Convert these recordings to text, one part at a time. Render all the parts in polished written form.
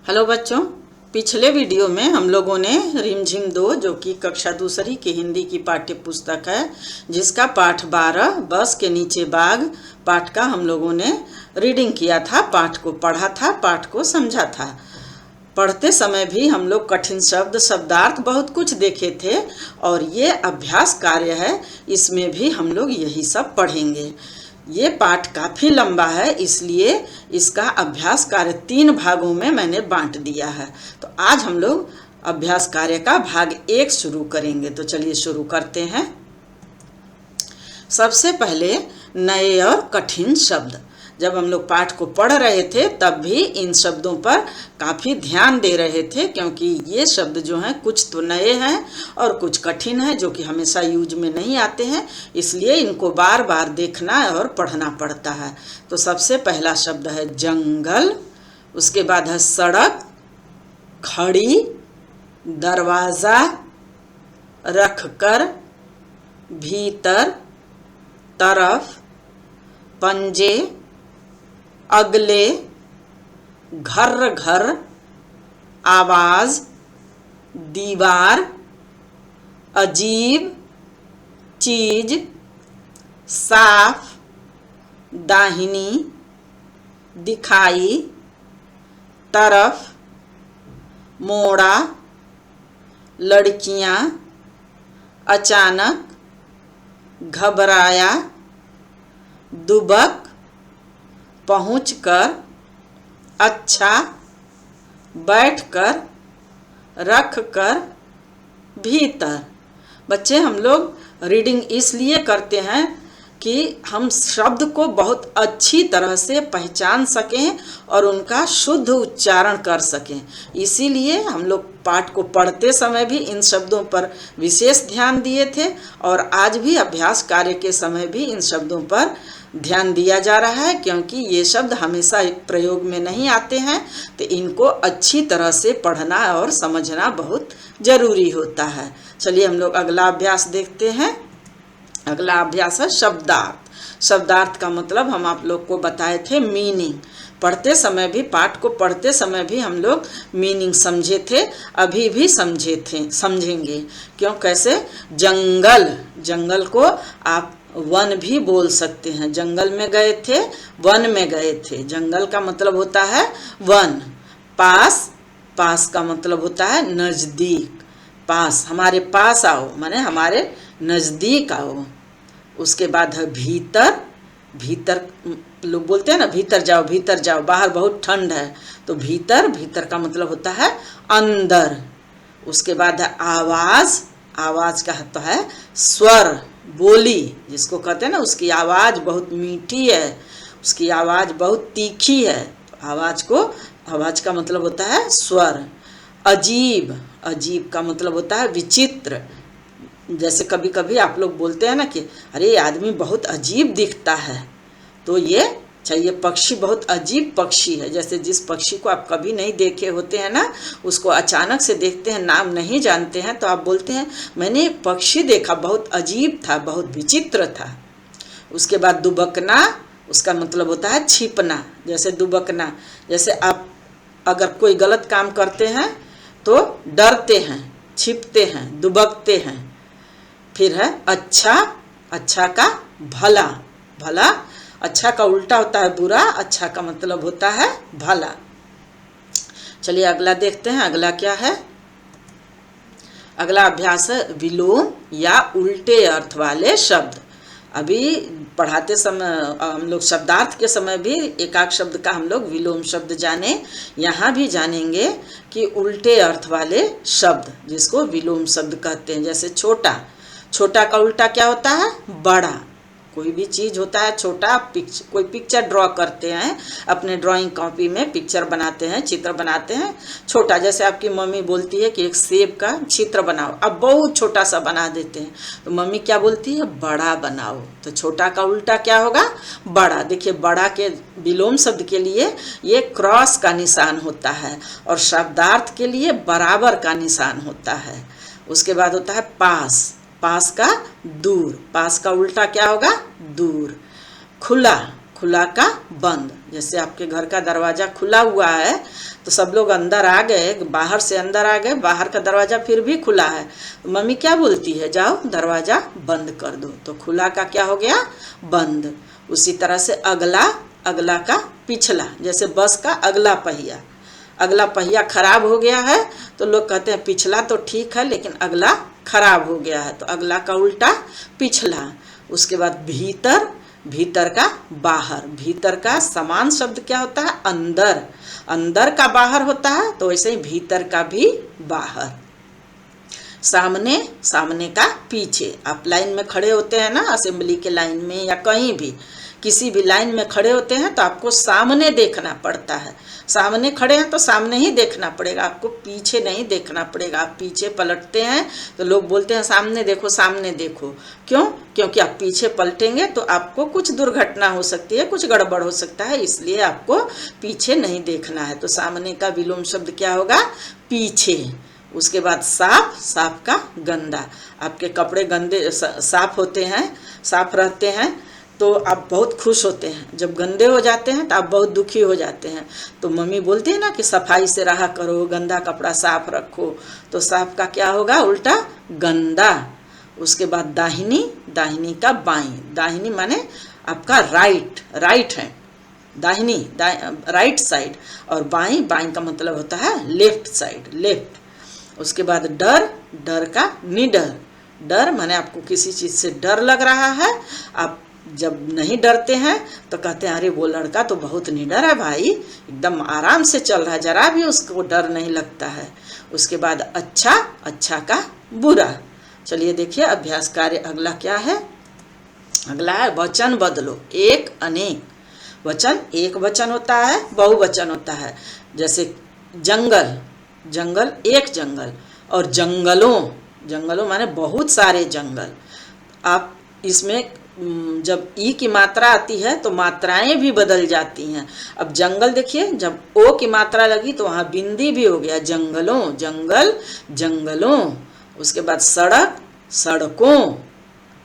Hello बच्चों, पिछले video में हम लोगों ने रिमझिम 2 जो कि कक्षा दूसरी की हिंदी की पाठ्य पुस्तक है, जिसका पाठ 12 बस के नीचे बाघ पाठ का हम लोगों ने रीडिंग किया था। पाठ को पढ़ा था, पाठ को समझा था। पढ़ते समय भी हम लोग कठिन शब्द शब्दार्थ बहुत कुछ देखे थे और ये अभ्यास कार्य है, इसमें भी हम लोग यही सब पढ़ेंगे। ये पाठ काफ़ी लंबा है, इसलिए इसका अभ्यास कार्य 3 भागों में मैंने बांट दिया है। तो आज हम लोग अभ्यास कार्य का भाग 1 शुरू करेंगे। तो चलिए शुरू करते हैं। सबसे पहले नए और कठिन शब्द। जब हम लोग पाठ को पढ़ रहे थे तब भी इन शब्दों पर काफ़ी ध्यान दे रहे थे, क्योंकि ये शब्द जो हैं कुछ तो नए हैं और कुछ कठिन हैं जो कि हमेशा यूज में नहीं आते हैं, इसलिए इनको बार बार देखना और पढ़ना पड़ता है। तो सबसे पहला शब्द है जंगल, उसके बाद है सड़क, खड़ी, दरवाज़ा, रखकर, भीतर, तरफ, पंजे, अगले, घर घर, आवाज़, दीवार, अजीब, चीज, साफ, दाहिनी, दिखाई, तरफ, मोड़ा, लड़कियां, अचानक, घबराया, दुबक, पहुंचकर, अच्छा, बैठकर, रखकर, भीतर। बच्चे, हम लोग रीडिंग इसलिए करते हैं कि हम शब्द को बहुत अच्छी तरह से पहचान सकें और उनका शुद्ध उच्चारण कर सकें। इसीलिए हम लोग पाठ को पढ़ते समय भी इन शब्दों पर विशेष ध्यान दिए थे और आज भी अभ्यास कार्य के समय भी इन शब्दों पर ध्यान दिया जा रहा है, क्योंकि ये शब्द हमेशा प्रयोग में नहीं आते हैं। तो इनको अच्छी तरह से पढ़ना और समझना बहुत ज़रूरी होता है। चलिए हम लोग अगला अभ्यास देखते हैं। अगला अभ्यास है शब्दार्थ। शब्दार्थ का मतलब हम आप लोग को बताए थे मीनिंग। पढ़ते समय भी, पाठ को पढ़ते समय भी हम लोग मीनिंग समझे थे, अभी भी समझेंगे। क्यों, कैसे? जंगल, जंगल को आप वन भी बोल सकते हैं। जंगल में गए थे, वन में गए थे। जंगल का मतलब होता है वन। पास, पास का मतलब होता है नज़दीक। पास, हमारे पास आओ, माने हमारे नज़दीक आओ। उसके बाद है भीतर। भीतर लोग बोलते हैं ना, भीतर जाओ, भीतर जाओ, बाहर बहुत ठंड है। तो भीतर, भीतर का मतलब होता है अंदर। उसके बाद है आवाज़। आवाज़ का तो है स्वर, बोली जिसको कहते हैं ना, उसकी आवाज़ बहुत मीठी है, उसकी आवाज़ बहुत तीखी है। आवाज़ को, आवाज़ का मतलब होता है स्वर। अजीब, अजीब का मतलब होता है विचित्र। जैसे कभी कभी आप लोग बोलते हैं ना कि अरे आदमी बहुत अजीब दिखता है, तो ये चाहिए पक्षी बहुत अजीब पक्षी है। जैसे जिस पक्षी को आप कभी नहीं देखे होते हैं ना, उसको अचानक से देखते हैं, नाम नहीं जानते हैं, तो आप बोलते हैं मैंने एक पक्षी देखा, बहुत अजीब था, बहुत विचित्र था। उसके बाद दुबकना, उसका मतलब होता है छिपना। जैसे दुबकना, जैसे आप अगर कोई गलत काम करते हैं तो डरते हैं, छिपते हैं, दुबकते हैं। फिर है अच्छा। अच्छा का भला, भला। अच्छा का उल्टा होता है बुरा, अच्छा का मतलब होता है भला। चलिए अगला देखते हैं। अगला क्या है? अगला अभ्यास है विलोम या उल्टे अर्थ वाले शब्द। अभी पढ़ाते समय हम लोग शब्दार्थ के समय भी एक आध शब्द का हम लोग विलोम शब्द जाने, यहाँ भी जानेंगे कि उल्टे अर्थ वाले शब्द जिसको विलोम शब्द कहते हैं। जैसे छोटा, छोटा का उल्टा क्या होता है? बड़ा। कोई भी चीज़ होता है छोटा। कोई पिक्चर ड्रॉ करते हैं, अपने ड्राइंग कॉपी में पिक्चर बनाते हैं, चित्र बनाते हैं छोटा। जैसे आपकी मम्मी बोलती है कि एक सेब का चित्र बनाओ, अब बहुत छोटा सा बना देते हैं, तो मम्मी क्या बोलती है? बड़ा बनाओ। तो छोटा का उल्टा क्या होगा? बड़ा। देखिए, बड़ा के विलोम शब्द के लिए ये क्रॉस का निशान होता है और शब्दार्थ के लिए बराबर का निशान होता है। उसके बाद होता है पास। पास का दूर। पास का उल्टा क्या होगा? दूर। खुला, खुला का बंद। जैसे आपके घर का दरवाज़ा खुला हुआ है तो सब लोग अंदर आ गए, बाहर से अंदर आ गए, बाहर का दरवाज़ा फिर भी खुला है, तो मम्मी क्या बोलती है, जाओ दरवाज़ा बंद कर दो। तो खुला का क्या हो गया, बंद। उसी तरह से अगला, अगला का पिछला। जैसे बस का अगला पहिया, अगला पहिया खराब हो गया है तो लोग कहते हैं पिछला तो ठीक है लेकिन अगला खराब हो गया है, तो अगला का उल्टा पिछला। उसके बाद भीतर, भीतर का बाहर। भीतर का समान शब्द क्या होता है, अंदर। अंदर का बाहर होता है तो वैसे ही भीतर का भी बाहर। सामने, सामने का पीछे। आप लाइन में खड़े होते हैं ना, असेंबली के लाइन में या कहीं भी, किसी भी लाइन में खड़े होते हैं तो आपको सामने देखना पड़ता है। सामने खड़े हैं तो सामने ही देखना पड़ेगा, आपको पीछे नहीं देखना पड़ेगा। आप पीछे पलटते हैं तो लोग बोलते हैं सामने देखो, सामने देखो। क्यों? क्योंकि आप पीछे पलटेंगे तो आपको कुछ दुर्घटना हो सकती है, कुछ गड़बड़ हो सकता है, इसलिए आपको पीछे नहीं देखना है। तो सामने का विलोम शब्द क्या होगा, पीछे। उसके बाद साफ, साफ का गंदा। आपके कपड़े गंदे साफ होते हैं, साफ रहते हैं तो आप बहुत खुश होते हैं। जब गंदे हो जाते हैं तो आप बहुत दुखी हो जाते हैं। तो मम्मी बोलती है ना कि सफाई से रहा करो, गंदा कपड़ा साफ रखो। तो साफ का क्या होगा, उल्टा गंदा। उसके बाद दाहिनी, दाहिनी का बाईं। दाहिनी माने आपका राइट, राइट हैंड, दाहिनी राइट साइड। और बाईं, बाईं का मतलब होता है लेफ्ट साइड, लेफ्ट। उसके बाद डर, डर का निडर। डर माने आपको किसी चीज़ से डर लग रहा है, आप जब नहीं डरते हैं तो कहते हैं अरे वो लड़का तो बहुत निडर है भाई, एकदम आराम से चल रहा है, जरा भी उसको डर नहीं लगता है। उसके बाद अच्छा, अच्छा का बुरा। चलिए देखिए अभ्यास कार्य अगला क्या है। अगला है वचन बदलो, एक अनेक। वचन एक वचन होता है, बहुवचन होता है। जैसे जंगल, जंगल एक जंगल। और जंगलों, जंगलों माने बहुत सारे जंगल। आप इसमें जब ई की मात्रा आती है तो मात्राएं भी बदल जाती हैं। अब जंगल देखिए, जब ओ की मात्रा लगी तो वहाँ बिंदी भी हो गया, जंगलों, जंगल, जंगलों। उसके बाद सड़क, सड़कों।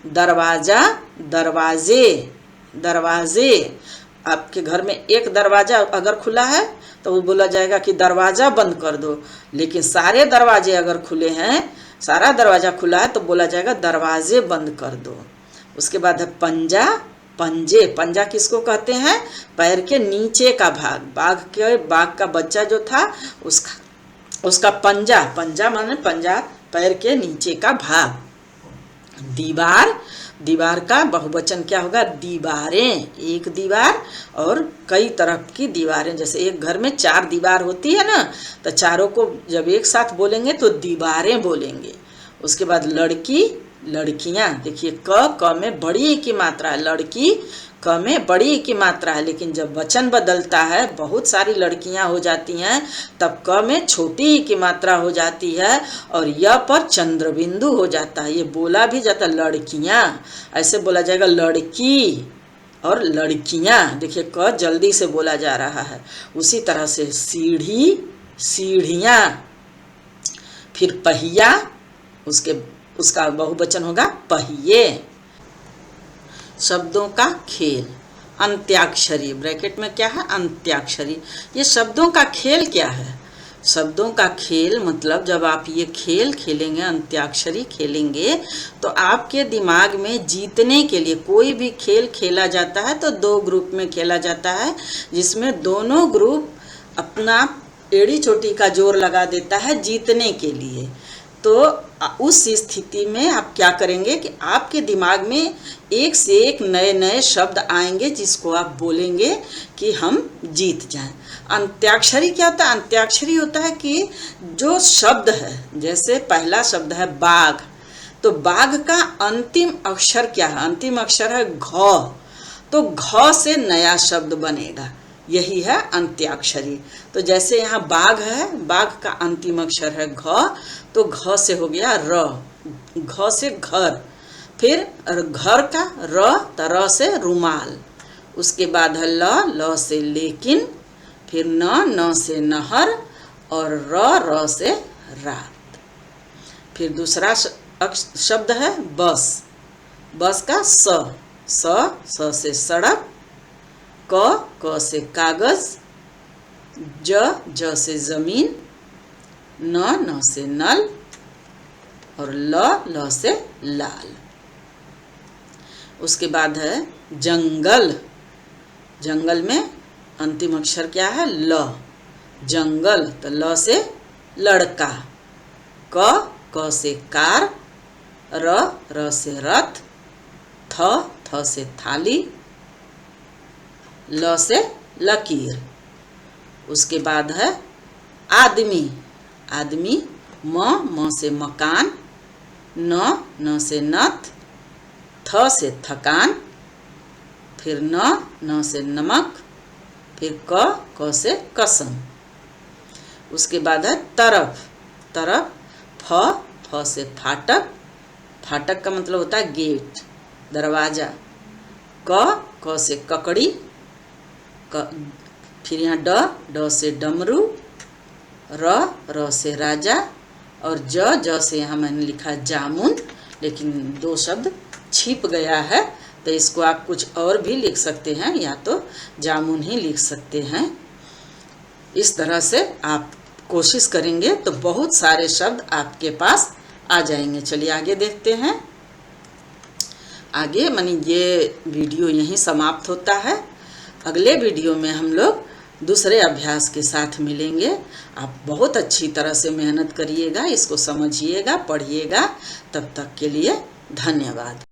दरवाज़ा, दरवाजे, दरवाजे। आपके घर में एक दरवाज़ा अगर खुला है तो वो बोला जाएगा कि दरवाज़ा बंद कर दो, लेकिन सारे दरवाजे अगर खुले हैं, सारा दरवाज़ा खुला है तो बोला जाएगा दरवाजे बंद कर दो। उसके बाद है पंजा, पंजे। पंजा किसको कहते हैं, पैर के नीचे का भाग। बाघ का बच्चा जो था उसका पंजा, पंजा माने पंजा, पैर के नीचे का भाग। दीवार, दीवार का बहुवचन क्या होगा, दीवारें। एक दीवार और कई तरह की दीवारें। जैसे एक घर में 4 दीवार होती है ना, तो चारों को जब एक साथ बोलेंगे तो दीवारें बोलेंगे। उसके बाद लड़की, लड़कियां। देखिए क में बड़ी की मात्रा है, लड़की क में बड़ी की मात्रा है, लेकिन जब वचन बदलता है, बहुत सारी लड़कियां हो जाती हैं, तब क में छोटी की मात्रा हो जाती है और य पर चंद्र बिंदु हो जाता है। ये बोला भी जाता है लड़कियां, ऐसे बोला जाएगा लड़की और लड़कियां। देखिए क जल्दी से बोला जा रहा है। उसी तरह से सीढ़ी, सीढ़ियां। फिर पहिया, उसका बहुवचन होगा पहिए। शब्दों का खेल, अंत्याक्षरी। ब्रैकेट में क्या है, अंत्याक्षरी। ये शब्दों का खेल क्या है, शब्दों का खेल मतलब जब आप ये खेल खेलेंगे, अंत्याक्षरी खेलेंगे, तो आपके दिमाग में जीतने के लिए, कोई भी खेल खेला जाता है तो 2 ग्रुप में खेला जाता है, जिसमें दोनों ग्रुप अपना एड़ी चोटी का जोर लगा देता है जीतने के लिए। तो उस स्थिति में आप क्या करेंगे कि आपके दिमाग में एक से एक नए नए शब्द आएंगे जिसको आप बोलेंगे कि हम जीत जाएं। अंत्याक्षरी क्या होता है, अंत्याक्षरी होता है कि जो शब्द है, जैसे पहला शब्द है बाघ, तो बाघ का अंतिम अक्षर क्या है, अंतिम अक्षर है घ, तो घ से नया शब्द बनेगा, यही है अंत्याक्षरी। तो जैसे यहाँ बाघ है, बाघ का अंतिम अक्षर है घ, तो घ से हो गया र, घ से घर। फिर घर का र, तो र से रुमाल। उसके बाद है ल, ल से लेकिन। फिर न, न से नहर। और र, र से रात। फिर दूसरा शब्द है बस, बस का स, स से सड़क। क से कागज, ज से जमीन, न से नल और ल से लाल। उसके बाद है जंगल। जंगल में अंतिम अक्षर क्या है? ल। जंगल तो ल से लड़का, क से कार, र से रथ, थ से थाली, ल से लकीर। उसके बाद है आदमी। आदमी म से मकान, न से नथ, थ से थकान, फिर न से नमक, फिर क से कसम। उसके बाद है तरफ। तरफ फ से फाटक। फाटक का मतलब होता है गेट, दरवाजा। क से ककड़ी, फिर यहाँ ड से डमरू, र से राजा और ज से यहाँ मैंने लिखा जामुन, लेकिन 2 शब्द छिप गया है तो इसको आप कुछ और भी लिख सकते हैं, या तो जामुन ही लिख सकते हैं। इस तरह से आप कोशिश करेंगे तो बहुत सारे शब्द आपके पास आ जाएंगे। चलिए आगे देखते हैं। आगे मानी ये वीडियो यहीं समाप्त होता है। अगले वीडियो में हम लोग दूसरे अभ्यास के साथ मिलेंगे। आप बहुत अच्छी तरह से मेहनत करिएगा, इसको समझिएगा, पढ़िएगा। तब तक के लिए धन्यवाद।